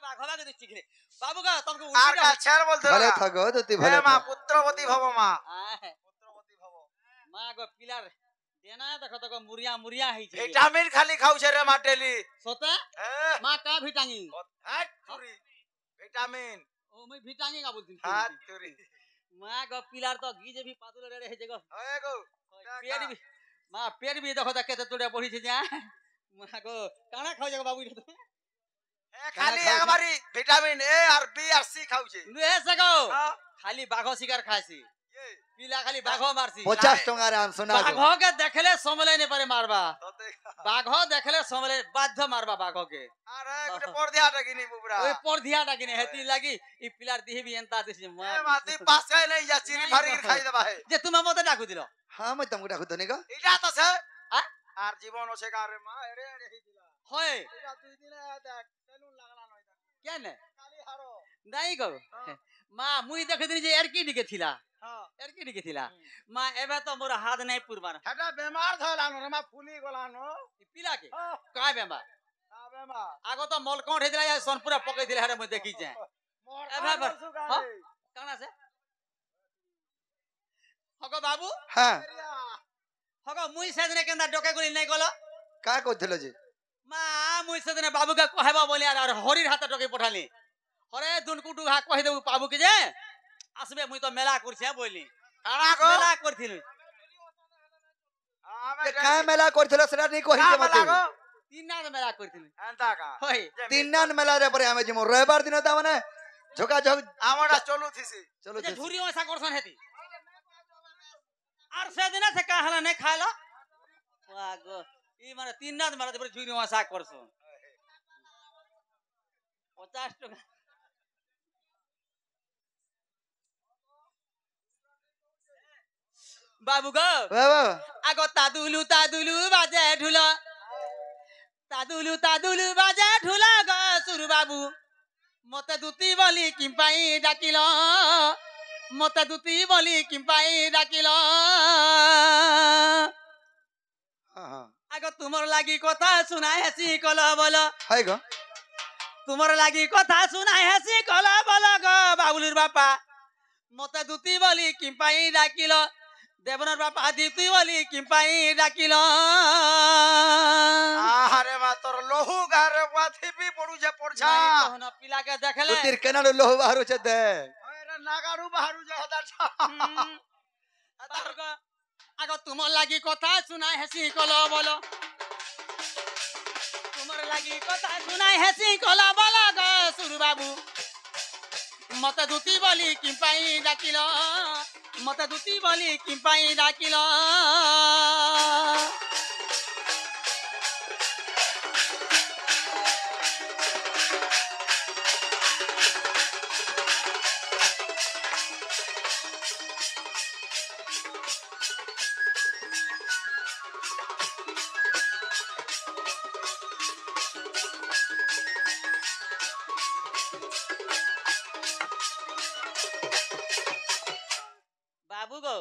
বাঘবাকে দিচ্ছি ঘিরে বাবু গা তোমাকে আর উল্টো কাছের বলতে ভালো থাকো তুই ভালো মা পুত্রবতী ভব মা পুত্রবতী ভব মা গো পিলার দেনা দেখো তো মুরিয়া মুরিয়া হইছে ভিটামিন খালি খাউছে রে মা ডেলি সতে হ্যাঁ মা কা ভিটামিন হাট চুরি ভিটামিন ও মই ভিটামিন কা বলছি হাট চুরি মা গো পিলার তো ঘি যে ভি পাতুলে রে হেছে গো হয়ে গো পেট भी মা পেট भी দেখো তা কেতে তোড়ে পড়িছে যা মা গো কানা খাও যাগো বাবু রে খালি একবারই ভিটামিন এ আর বি আর সি খাউছে নুহে সগো খালি বাঘ শিকার খাইছি পিলা খালি বাঘ মারছি 50 টাকা রে আনছো না বাঘকে দেখলে সমলে নে পারে মারবা বাঘ দেখলে সমলে বাধ্য মারবা বাঘকে আরে গুটে পরদিয়াটা কিনি বুবরা ওই পরধিয়াটা কিনে হেতি লাগি ই পিলার দিহি বি এন্তা দিছি এ মাতি পাছে নাই যা চিনি ফারি খাই দেবা হে যে তুমি মতে ডাকু দিল হ্যাঁ মই তোমাকে ডাকু দনি গো এটা তো সে আর জীবন আছে কারে মা এরে এরে হইদিলা হয় এটা দুই দিনে দেখ সেলুন লাগলা নয় কেন খালি হারো নাই গো মা মুই দেখে দিনি যে এর কি দিকে ছিলা হ্যাঁ এর কি দিকে ছিলা মা এবে তো মোর হাত নাই পুরবার এটা বেমার ধলানো রে মা ফুলি গলানো পিলাকে কাই বেমার বেমার আগো তো মলকট হেদিলা या सोनपुरा पकई दिले हरे मैं देखी जे মোর এ বাবা কানা আছে হগো বাবু হ্যাঁ হগো মুই সেদিনে কেন্দা ডকে গুলি নাই গলো কা কইছিল যে মা মুই সেদিনে বাবুকে কহেবা বলি আর হরির হাতে ডকে পঠালি হরে দুনকুটু হা কहि দেবু বাবুকে যে আসবে মুই তো মেলা করছি বলি কানা গো মেলা করছিলি যে কা মেলা করছিল সেটা নি কইছে মতে তিন না মেলা করছিলি এন্তা কা হই তিন নান মেলা রে পরে আমি যে রবিবার দিন তা মানে ঝোকা ঝোক আমরা চলু থিসি চলো যে ঝুরি ওসা করছন হেতি আর সেদিনে সে কা হলা নাই খাইলো গো ই মানে তিন না মারা পরে ঝুরি ওসা করছন 50 টাকা বাবু গো বাবা আগো তাদুলু তাদুলু বাজে ঢুলা তাদুলু বাজে ঢুলা গো সুরু বাবু মতে দুতি বলি কিম্পাই ডাকিল মতে দুতি বলি কিম্পাই ডাকিল হ্যাঁ আগো তোমার লাগি কথা শুনাই হেসি কল বল হাই গো তোমার লাগি কথা শুনাই হেসি কল বল গো বাবুলুর বাপা মতে দুতি বলি কিম্পাই ডাকিল দেবনার বাপা দিতি বলি কিম্পাই ডাকিল আরে মা তোর লহু গারে পাথিবি পড়ুছে পড়ছা কোন পিলাকে দেখলে তুতির কেনাড় লোহ বাহার হচ্ছে দে আরে নাগারু বাহারু যে হদা আগো তোমার লাগি কথা শুনাই হেসি কল বলো তোমার লাগি কথা শুনাই হেসি কল বল গো সুরু বাবু মতে দুতি বলি কিম্পাই ডাকিল মতে দুতি বলি কিম্পাই ডাকিল বাবু গো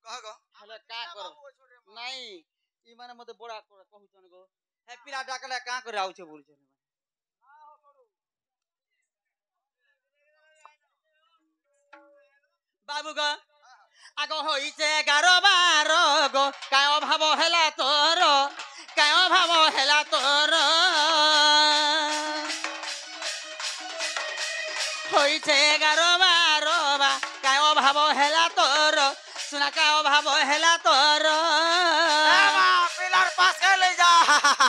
কহ গো হলে কা কর নাই ই মানে মতে বড়া করে কহুছন গো হে পিলা ডাকলে কা করে আউছে বলছন বাবু গো আগো হইছে 11-12 গো কায় অভাব হেলা তোর কায় অভাব হেলা তোর হইছে 11-12 কায় অভাব হেলা তোর सुना का अभाव हेला तोर মা পিলার পাশে লই যা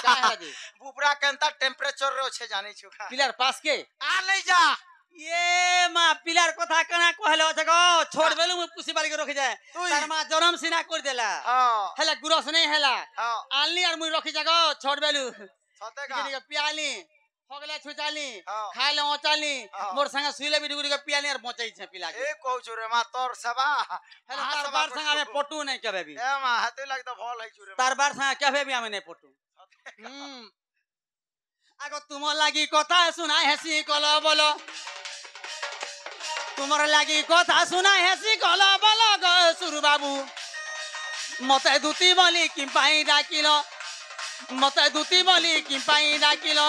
का है जी বুবরা কেনতা টেম্পারেচার রে আছে জানি ছুকা पिलर पास के आ লই যা ये मां पिलर कथा कना कहले আছে গো छोड़ बेलु मु पुसी बाली के रखि जाय तार मां जन्म सिना कर देला हां हेला गुरस नहीं हेला हां आलनी और मु रखि जा गो छोड़ बेलु सते का किनी के पियाली होगले छुचाली हाँ। खाइले ओचाली हाँ। मोर संग सुइले बिडुगुरी के पियाली और बचै छै पिला के ए कहू छु रे मा तोर सेवा हेला तार बार संग हमें पटू नहीं केबे भी ए मा हाथे लाग तो भल है छु रे तार बार संग केबे भी हमें नहीं पटू আগো তোমার লাগি কথা শুনাই হেসি কল বলো তোমার লাগি কথা শুনাই হেসি কল বলো গো সুরু বাবু মতে দুতি বলি কি পাই ডাকিল মতে দুতি বলি কি পাই ডাকিল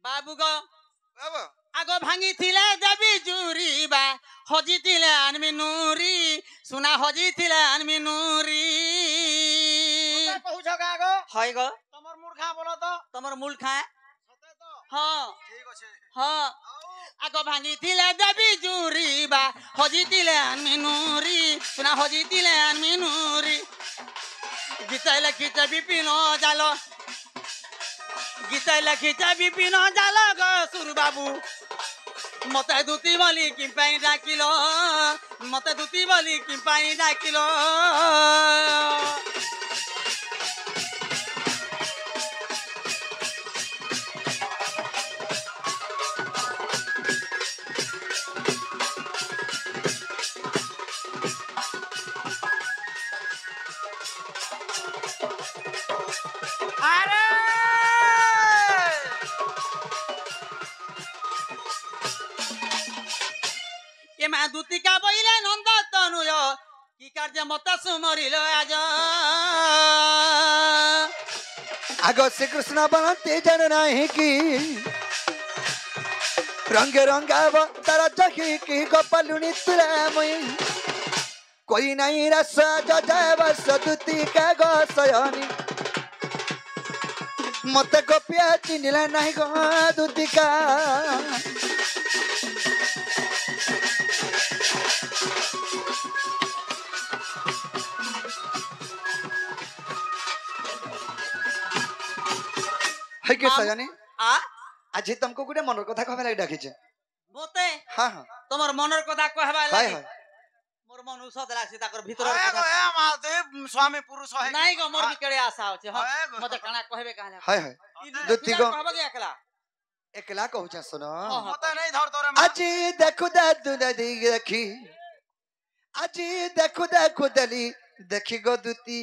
बाबू गो বাবা आगो भांगी थिले देवी जुरी बा हजी थिले आनमी नूरी सुना हजी थिले आनमी नूरी কহুছ কাগো হয় গো তোমার মূর্খা বলো তো তোমার মূল খায় সতে তো হ্যাঁ ঠিক আছে হ্যাঁ आगो भांगी थिले देवी जुरी बा हजी थिले आनमी नूरी सुना हजी थिले आनमी नूरी गीता लिखिते विपिन जालो गीता लिखिते विपिन जालो गो सुरु बाबू मते दुती बोली कि पाई डाकिलो मते दुती बोली कि पाई डाकिलो আরে ये मा दुती का बोइले नंद तनुय की कार्य मते सुमरिलो आज आगो श्री कृष्ण बनते जन नहीं की रंग रंगाव तारा जखी की गोपालुनी तुला मुई कोई नहीं रस जजाव सदुती का गो सयनी मत गोपिया चिनिला नहीं गो दुती का है के सयनी आ आज तुमको गुटे मनर कथा कहबे लागि डाकिছে मते हां हां তোমার মনের কথা কহবা हाय লাগি हाय মোর মন উসদ লাগছি তাকর ভিতর আরে গো এ মাতে স্বামী পুরুষ হয় নাই গো মোর কি কেড়ে আশা আছে हाय হ্যাঁ गो। মতে কানা কহবে কাহলা हाय हाय দুতি গো কহবা কি একলা একলা कहू सुनो মতে নাই ধর তোরে আজি দেখু দাদু দাদি দেখি আজি দেখু দেখু দলি দেখি গো দুতি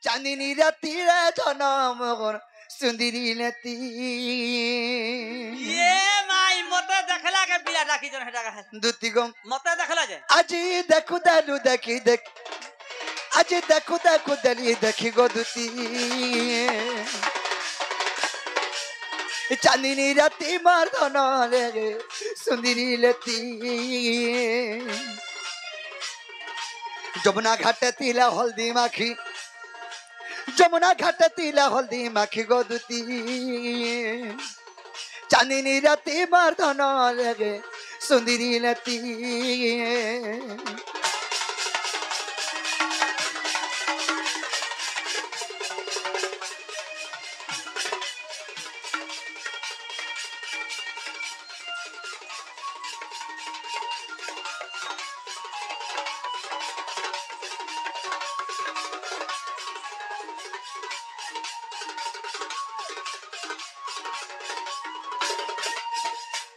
চাঁদিনী রাতিরে জনম গর সুন্দরী নেতি ये माई मते देखला के बिला डाकी जन हेटा का দুতি গো मते देखला जे আজি দেখু দাদু দেখি দেখ আজি দেখু দেখু দলি দেখি গো দুতি চাঁদিনী রাতি মারধন রে সুন্দরী লেতি যমুনা ঘাটে তিলা হলদি মাখি যমুনা ঘাটে তিলা হলদি মাখি গো দুতি চাঁদিনী রাতি মারধন রে সুন্দরী লেতি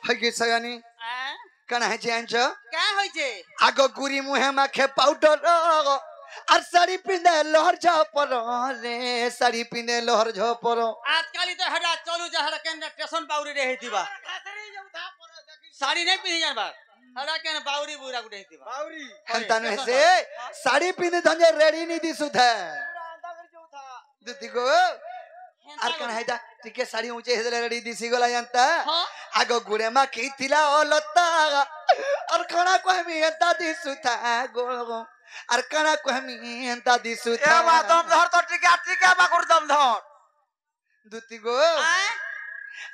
हगी सयानी आ कना है चेंज का होई जे आगो गुरी मुहे माखे पाउडर और साड़ी पिंदे लोहर झपर रे साड़ी पिंदे लोहर झपर आजकल तो हेटा चलू जे हेटा केन स्टेशन बाउरी रे हेतिबा খাসরি যাউথা পরে দেখি साड़ी नहीं पिनी जानबा हेटा केन बाउरी बुरा गुटे हेतिबा বাউরি हंता न से साड़ी पिंदे धंजे रेडी नी दिसु था পুরা আন্দা করে যাউথা दुती गो আর कना है टिके साड़ी ऊंचे हेदले रेडी दिसी गला जानता हां आगो गुरे मा की थिला ओलता और कना को हमी एंता दिसु था गो और कना को हमी एंता दिसु এ था মা দম ধর তো টিকা টিকা বাকুর দম ধর दुती गो आ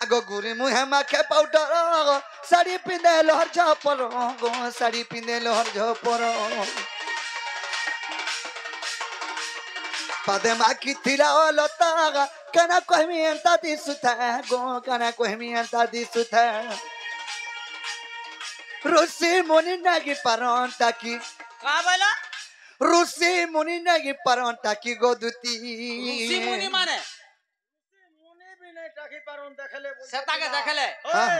आगो गुरे मुहे माखे पाउडर साड़ी पिंदे लोहर झपर गो साड़ी पिंदे लोहर झपर पादे माकी थिला ओलता कना को हमी एंता दिसु था गो कना को हमी एंता दिसु था रुसी मुनि नागी परन ताकी का बोला रुसी मुनि नागी परन ताकी गो दुती ऋषि मुनि माने মুনি বি নাই টাকি পারুন দেখলে सेता के देखले हाँ।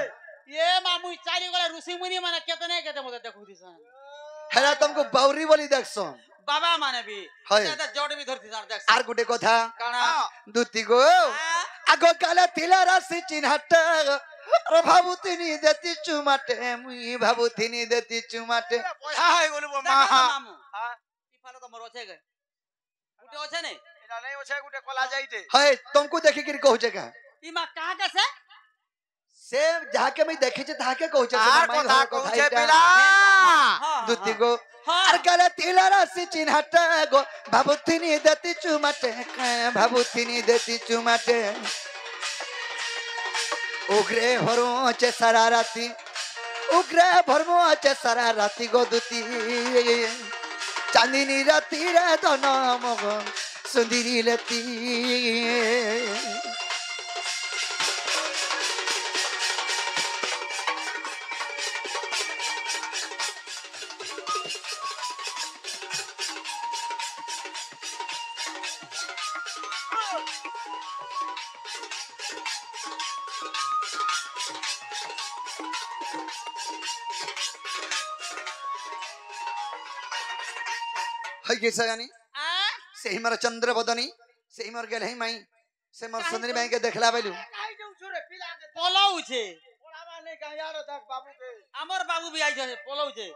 ये मामू चाली गला ऋषि मुनि माने केतने केते मते देखु दिसन हेला तुमको बाउरी बोली देखसो बाबा माने भी हाय। ते जोड़ भी धरती जान देख आर गुटे कथा काना दुती गो आ আগো কালে তিলা রাশি চিনহাটে আরে ভাবুতিনি দেতি চুমাটে মুই ভাবুতিনি দেতি চুমাটে পয়সা হয়ে গেল মা দেখো মামু হ্যাঁ ইফালে তো মোর আছে গে গুটে আছে নে এটা নেই আছে গুটে কলা যাইতে হয় তুমকু দেখি কি কହୁছে কা ই মা কাহা কেছে সে যাকে আমি দেখেছি তাকে কହୁছে আর কথা কହୁছে পিলা দুতি গো হ্যাঁ আর কালে তিলা রাশি চিনহাটে গো ভাবুতিনি দেতি চুমাটে ভাবুতিনি দেতি চুমাটে উগ্রে ভরো আছে সারা রাতি উগ্রে ভরমো আছে সারা রাতি গো দুতি চাঁদিনী রাতি রে ধন মগ সুন্দরী লতি है कैसा जानी आ से ही मोर चंद्र बदनी से ही मोर गेल है माई से मोर सुंदरी माई के देखला बैलू কাই যাও ছড়ে পিলা কে পলাউছে পড়াবা নেই কাই আর দেখ বাবু কে আমার বাবু বি আইছে পলাউছে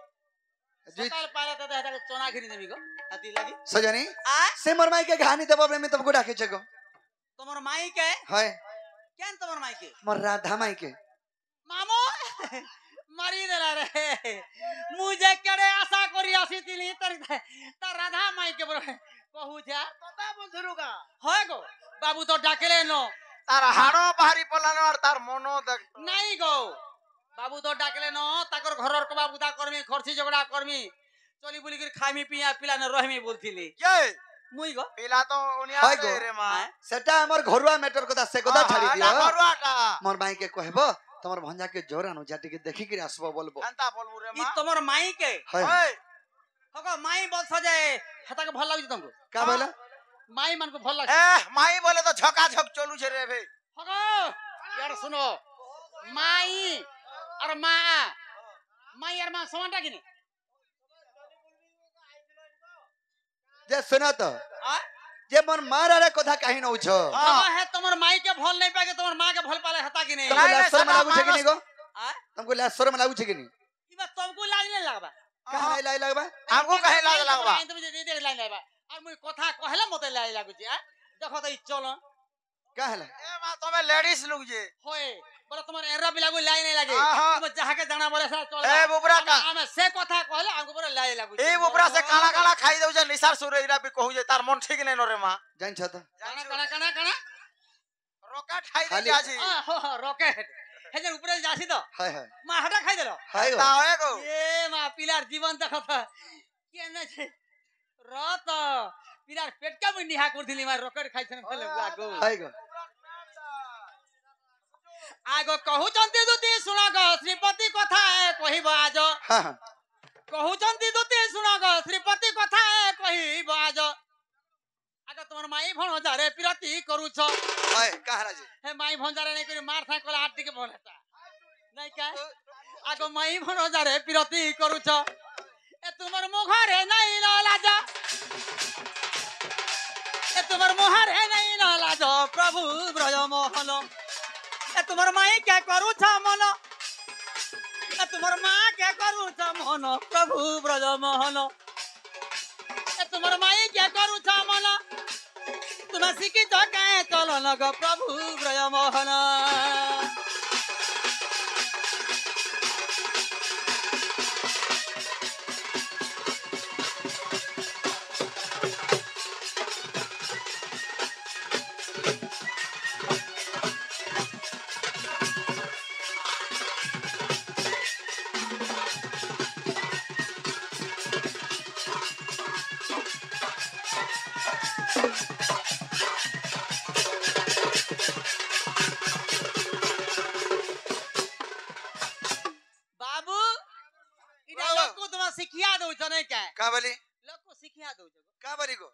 जी সকাল পাইলে তো এটা চনা ঘিরি দেবি গো হাতি লাগি सजनी आ से मोर माई के घानी दबा में तुमको डाके छगो তোমার মাই কে है কেন তোমার মাই কে मोर राधा माई के মামু মারি দেলা রে মুজে কেড়ে আশা করি আসিছিলি তার রাধা মাই কে কহু যা কথা বলছরুগা হয় গো বাবু তো ডাকেলে ন তার হাড় বাহারি পলানো আর তার মন দেখ নাই গো বাবু তো ডাকেলে ন তাকর ঘরর কবা বুদা করমি খরচি ঝগড়া করমি চলি বুলি করে খাইমি পিয়া পিলানে রহমি বলছিলি কে মুই গো পিলা তো উনিয়া হয় গো। রে মা सेटा हमर घरुआ मैटर কথা से কথা ছাড়ি দিও করবাটা मोर माई के कहबो তোমার ভঞ্জা কে জোর আনো যাটি কে দেখি কি আসবো বলবো এন্তা বলবু রে ই মা তোমার মাই কে হয় ওই হগো মাই বলছ যে হেতাকে ভাল লাগছে তোমাকে का बोला মাই মানকে ভাল লাগছে এ মাই বলে তো ঝকা ঝক চলুছে রে বে হগো ইয়ার শুনো মাই আর মা মাই আর মা সমানটা কিনি जे सुना तो আ जे मन मार रे কথা কাহি নউছ বাবা হে তোমার মাই কে ভাল নাই পাকে তোমার মা কে ভাল পালে হেতা কিনি तुमको नहीं, लासर में सदा लागू छे कि नहीं गो आ तुमको लासर में लागू छे कि नहीं इबा तुमको लाज नहीं लागबा कहां लाई लगबा हमको कहे लाज लागबा তুমি যে দেখ লাইন লাগবা আর মুই কথা কহলা মতে লাই লাগুছি আ দেখো তো ই চলো कहला এ মা তুমি লেডিস লোক যে হয় বলে তোমার এরা বি লাগু লাই নাই লাগে আহা। তুমি যাহাকে জানা বলে সা চল এ বুবরা কা আমি সে কথা কহলা আমগো বলে লাই লাগুছি এই বুবরা সে কালা কালা খাই দেউ যে নিসার সুরে ইরা বি कहू যে তার মন ঠিক নাই নরে মা जान छ तो কানা কানা কানা কানা রকেট খাই দে খালি- আজি রকেট হে যে উপরে যাসি তো हाय हाय মা হাটা খাই দিল हाय তা गो হয় গো এ মা পিলার জীবন দেখো তো কেনে আছে রত পিলার পেটকা মুই নিহা করছিলি মা রকেট খাইছেন ফেলে আগো हाय गो আগো কহুচন্তি দুতি শুন গো শ্রীপতি কথা কহিব আজ हां हां কহুচন্তি দুতি শুন গো শ্রীপতি কথা কহিব আজ আগো তোমার মাই ভণজারে পিরতি করুছ हाय कहला जी হে মাই ভণজারে নাই করি মার থাই কলে হাত দিকে বলেতা নাই কা আগো মাই ভণজারে পিরতি করুছ এ তোমার মুখরে নাই লাজ এ তোমার মুখরে নাই লাজ প্রভু ব্রজ মোহন এ তোমার মাই কে করুছ মন এ তোমার মা কে করুছ মন প্রভু ব্রজ মোহন এ তোমার মাই কে করুছ মন তুমি শিখিছ কে চলন গো প্রভু ব্রজ মোহন बाबू इटा बाबा। लोग को तुम सिखिया दो जने क्या का बोली लोग को सिखिया दो जगो का बोली गो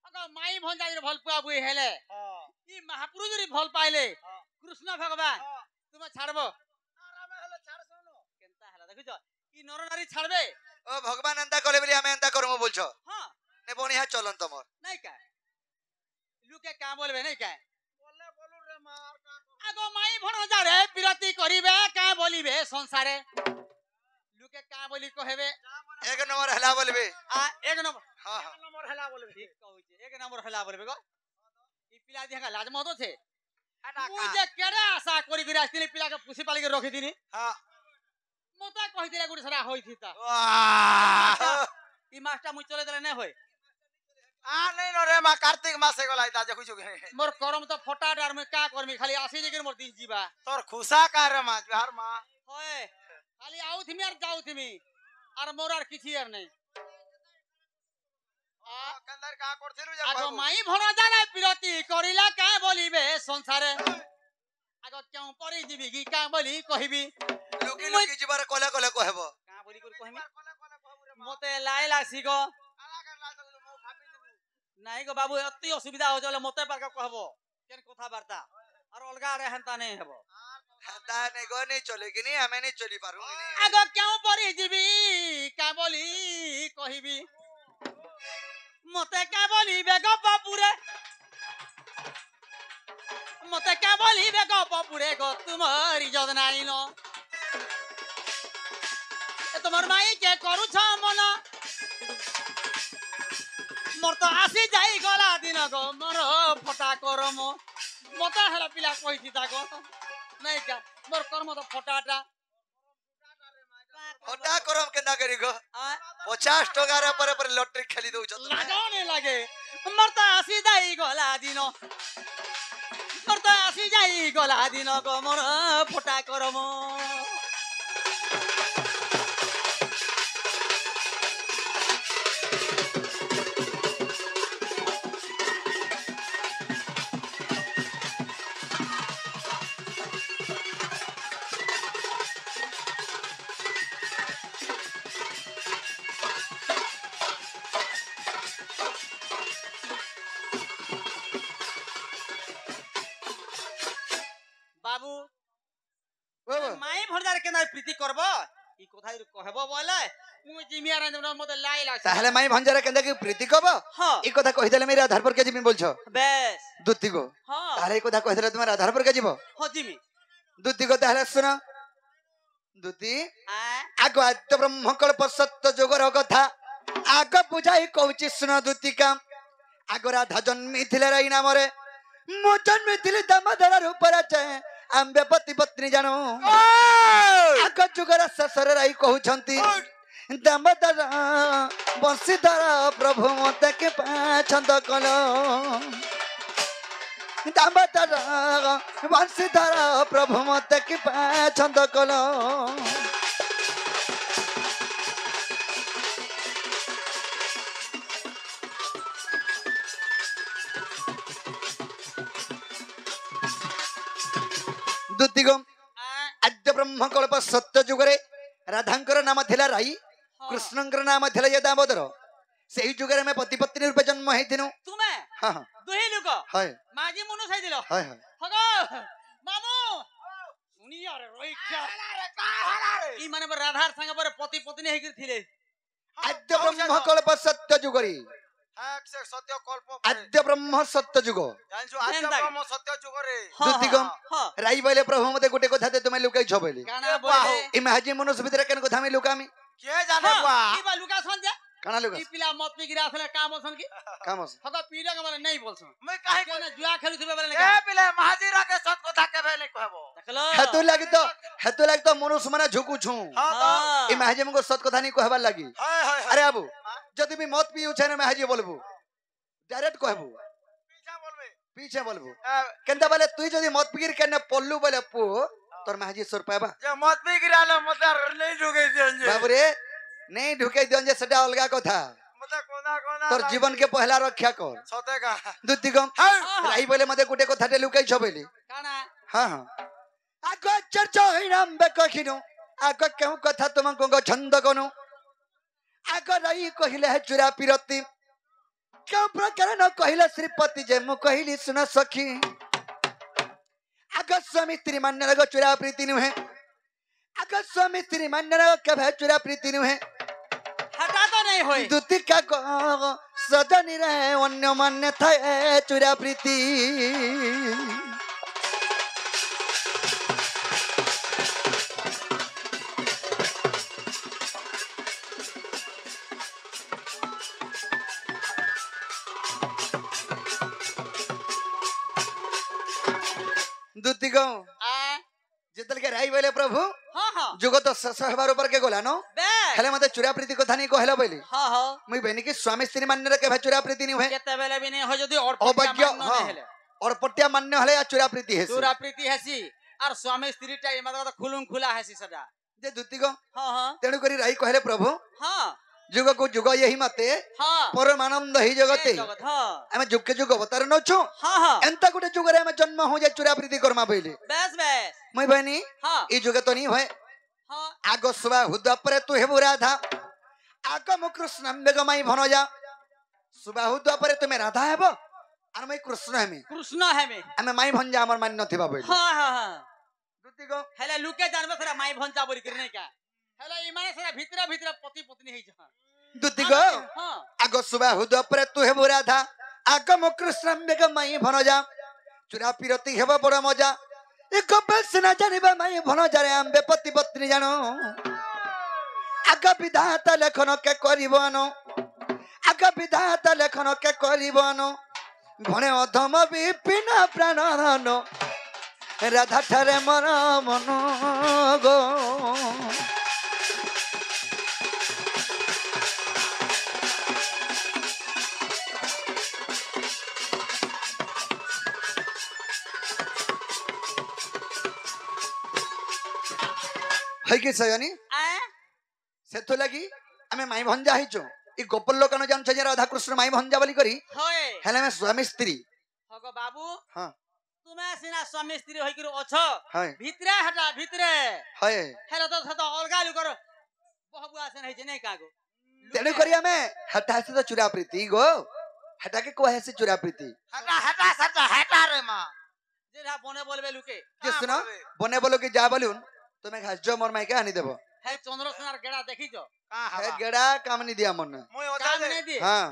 अगर माई भंजाई रे भल पुआ बुई हेले ई महापुरुष रे भल पाइले कृष्ण भगवान तुम छाड़बो আরামে হলে ছাড় শোনো केनता हला देखियो ई नर नारी छाड़बे ओ भगवान एंता करे बोली हमें एंता करमु बोलछो हां ने बोनी है चलन तमर नहीं का लुके का बोलबे नहीं का বললে संसारे लुके का बोली कहबे एक नंबर हला बोलबे आ एक नंबर हां हां नंबर हेला बोलबे ठीक कहू छे एक नंबर हला बोलबे गो ई पिला दिया लाज मतो छे एटा मुझे केडा आशा करी गिरा आस्तिनी पिला के पुसी पाली के रखी दिनी हां मता कहि दिला गुडी सरा होई थी ता वाह ई मास्टर मुई चले देले नै होय आ नहीं नो रे मा कार्तिक मासे गला इता जे कुछ मोर करम तो फटा डार में का करमी खाली आसी जे मोर दिन जीवा तोर खुशा का रे मा जोहार मा होय खाली आउ थिमी आर जाउ थिमी आर मोर आर किछि आर नै कंदर का करथिलु जे आगो माई भरा जाने पिरती करिला का बोलिबे संसारे आगो क्यों परी जीवी की का बोली कहिबी लुकी लुकी जीवार कोला कोला कहबो का बोली कर कहमी मते लायला सिगो नाही गो बाबू अति असुविधा हो जले मते पर का कहबो केन कथा वार्ता और अलगा रे हंता नहीं हेबो हता ने गो नहीं चले कि नहीं हमें नहीं चली पारू नहीं आगो क्यों परी जीवी का बोली कहिबी मते का बोली बेगो बाबूरे मते क्या बोली बेगो बाबूरे गो तुम्हारी इज्जत नाही नो ए तुम्हार माई के करू छ मन मोर तो आसी जाई गला दिन गो मोर फटा करम मता हला पिला कहि ता गो नहीं का मोर कर्म तो फटाटा हटा करम केना करी गो 50 टका रे पर लॉटरी खेली दउ छ लगाने लागे मोर तो आसी जाई गला दिन मोर तो आसी जाई गला दिन गो मोर फटा करम बाबू माई भरदार केना प्रीति करबो ई कथा कहबो बोले मु जिमिया रे मते लाई लाग ताहले माई भंजारा केंदा की प्रीति कबो हां ई कथा कहि देले मेरे आधार पर के जिमी बोलछो बेस दुत्ती को हां ताहले ई कथा कहि देले तुम्हारे आधार पर के जीवो हो जिमी दुत्ती को ताहले सुनो दुत्ती आ आगो आद्य ब्रह्म कल्प सत्य जोगर कथा आगो बुझाई कहूची सुनो दुत्ती का आगो राधा जन्मी थिले राई नाम रे मो जन्मी थिले दामोदर रूप राचे आंबे पति पत्नी जानो आगो जुगर ससुर राई कहउछंती दामोदर बंशीधर प्रभु मते के पाछंद कलो दामोदर बंशीधर प्रभु मते के पाछंद कलो दुतिगम आद्य ब्रह्म कल्प सत्य जुगरे राधांकर नाम थिला राई कृष्णंकर नाम थिला ये दामोदर सेही जुगरे में पति पत्नी रूपे जन्म हेथिनु तुमे हां हां दुही लुक हाय माजी मुनु साइ दिलो हाय हाय हगो मामू सुनी यार रोइख्या ई माने राधार संग पर पति पत्नी हेगिर थिले आद्य ब्रह्म कल्प सत्य जुगरे एक सत्य कल्प आद्य ब्रह्म सत्य जुग जानछु आद्य ब्रह्म सत्य जुग रे दुतिगम राई बोले प्रभु मते गुटे कथा दे तुमे लुकाई छ बोली गाना बोले ई महाजी मनुष्य भीतर केन कथा में लुकामी के जाने बुआ ई बा लुका सन जा काना लुका ई पिला मत पी गिरा थले काम सन की काम हगो पीले के माने नहीं बोलसन मैं काहे कोने जुआ खेलु थिबे बोले ए पिले महाजीरा के सत कथा के भेले कहबो देखलो हेतु लागी तो मनुष्य माने झुकु छु हां तो ई महाजी मको सत कथा नहीं कहबार लागी हाय हाय अरे बाबू जदी भी मत पियु छै ना महाजी बोलबू डायरेक्ट कहबू पीछे बोलबू केंदा बोले तू जदी मत पिगिर केने पल्लू बोले पु तोर महाजी सुर पाबा जे मत पी गिरालो मत नहीं ढुके देन जे बाबू रे नहीं ढुके देन जे सेटा अलगा कथा मत कोना तोर जीवन के पहला रक्षा कर सते का दुतिगम राई बोले मते गुटे कथा टे लुकाई छ बोली काना हां हां आगो चर्चा हिनाम बे कहिनो आगो केउ कथा तुमको गो छंद कोनु आगो राई कहिले है चुरा पिरती क्यों प्रकार न कहिला श्रीपति जे मु कहिली सुन सखी आगो स्वामी स्त्री मान्य लगो चुरा प्रीति नु है आगो स्वामी स्त्री मान्य लगो कभे चुरा प्रीति नु है हटा तो नहीं होई दुति का को सजनी रे अन्य मान्य थाए चुरा प्रीति गो आ जेतल के राई बोले प्रभु हां हां जुग तो शेष हेबार ऊपर के गोला नो बे हेले मते चुरा प्रीति कथा नहीं कहला बोली हां हां मुई बेनी की स्वामी स्त्री मान्य रे के चुरा प्रीति नहीं हुए केते बेले भी नहीं हो जदी और अवज्ञ हां और पट्टिया मान्य हले या चुरा प्रीति है चुरा प्रीति हेसी और स्वामी स्त्री टाइम मतलब खुलुम खुला हेसी सदा जे दुती गो हां हां तेणु करी राई कहले प्रभु हां जुग को जुग यही मते हां परमानंद ही जगते जगत हां आमे जुग के जुग अवतार न छु हां हां एंता गुटे जुग रे आमे जन्म हो जाय चुरा प्रीति करमा पहिले बस बस मुई बहनी हां ई जुग तो नहीं होय हां आगो सुबह हुदा परे तू हेबु राधा आगो मु कृष्ण बेगमाई भनजा सुबह हुदा परे तुमे राधा हेबो आर मैं कृष्ण हेमी कृष्ण है में आमे माई भंजा हमर मान नथिबा बोली हां हां हां दुती गो हेले लुके जानबे सरा माई भंजा बोली करने का हेले ई माने सरा भीतर भीतर पति पत्नी है जहां दुती गो हां आगो सुबह हुदा परे तू हेबु राधा आगो मु कृष्ण बेगमाई भनजा चुरा पिरती हेबो बड़ मजा एक बेस ना जानिबा माई भनजा रे आम्बे पति पत्नी जानो आगा विधाता लेखन के करिबनो आगा विधाता लेखन के करिबनो भणे अधम विपिन प्राण धन राधा ठारे मन मन गो है कि सयनी आ सेथो लगी आमे माई भंजा हिचो ई गोपाल लोकन जान छ जे राधा कृष्ण माई भंजा बोली करी होए हेले में स्वामी स्त्री हगो बाबू हां तुम्हें सिना स्वामी स्त्री होई करो अछ हाय भीतरे हटा भीतरे हाय हेलो तो अलगा लुकर बहु आसे नहीं छै नहीं कागो तेणु करी आमे हटा से तो चुरा प्रीति गो हटा के को है से चुरा प्रीति हटा हटा सटा हटा रे मां जेरा बने बोलबे लुके जे सुनो बने बोलो कि जा बोलुन तुम्हें घास जो मोर माइके आनी देबो हे चंद्रसेनार गेड़ा देखी जो का हे हवा गेड़ा काम नहीं दिया मन मुई काम ओजा नहीं दी हां